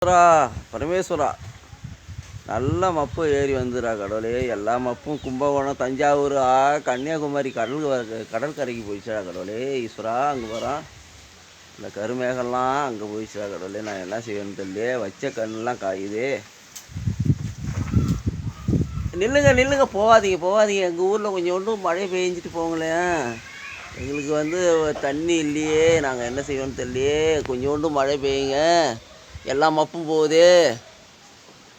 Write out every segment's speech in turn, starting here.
ஈஸ்வரா பரமேஸ்வரா நல்ல மப்பு ஏறி வந்துடுறா கடவுளே. எல்லா மப்பும் கும்பகோணம் தஞ்சாவூர் கன்னியாகுமரி கடற்கரைக்கு போயிடுச்சா கடவுளே. ஈஸ்வரா அங்கே போகிறான் இந்த கருமேகம்லாம் அங்கே போயிடுச்சா கடவுளே. நான் என்ன செய்வேன்னு தெரியல. வச்ச கண்ணுலாம் காயுது. நில்லுங்க நில்லுங்க, போகாதீங்க. எங்கள் ஊரில் கொஞ்சோண்டு மழை பெஞ்சிட்டு போங்களேன். எங்களுக்கு தண்ணி இல்லையே, நாங்கள் என்ன செய்வோன்னு தெரியலையே. கொஞ்சோண்டு மழை பெய்யுங்க, எல்லா மப்பும் போகுது.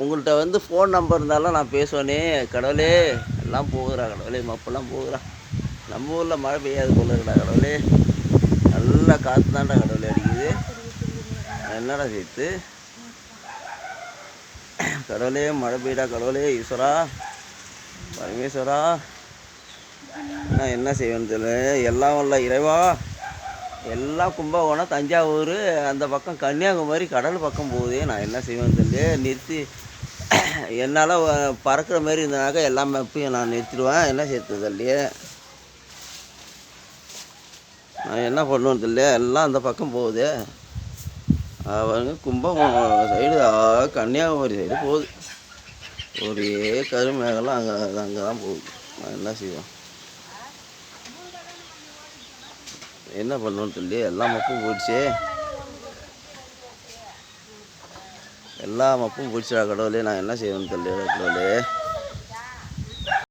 உங்கள்கிட்ட ஃபோன் நம்பர் இருந்தாலும் நான் பேசுவேனே கடவுளே. எல்லாம் போகுதுடா கடவுளே, மப்பெல்லாம் போகுதுடா. நம்ம ஊரில் மழை பெய்யாது போல இருக்கடா கடவுளே. நல்லா காற்று தான்டா கடவுளே அடிக்குது. என்னடா சேர்த்து கடவுளே, மழை பெய்யடா கடவுளே. ஈஸ்வரா பரமேஸ்வரா, நான் என்ன செய்வேன்னு தெரியல. எல்லாம் வரல இறைவா. எல்லாம் கும்பகோணம் தஞ்சாவூர் அந்த பக்கம் கன்னியாகுமரி கடல் பக்கம் போகுது. நான் என்ன செய்வேன்னு தெரியல. நிறுத்தி என்னால் பறக்கிற மாதிரி இருந்தனாக்கா எல்லாமே எப்பயும் நான் நிறுத்திடுவேன். என்ன சேர்த்தது இல்லையே, நான் என்ன பண்ணுவேன்னு தெரியல. எல்லாம் அந்த பக்கம் போகுது. அவங்க கும்பகோணம் சைடு கன்னியாகுமரி சைடு போகுது. ஒரே கருமேகலாம் அங்கே தான் போகுது. நான் என்ன செய்வேன், என்ன பண்ணுவேன்னு தெரியல. எல்லா மப்பும் போயிடுச்சு. எல்லா மப்பும் போயிடுச்சுடா கடவுளே. நான் என்ன செய்வேன்னு தெரியல கடவுளே.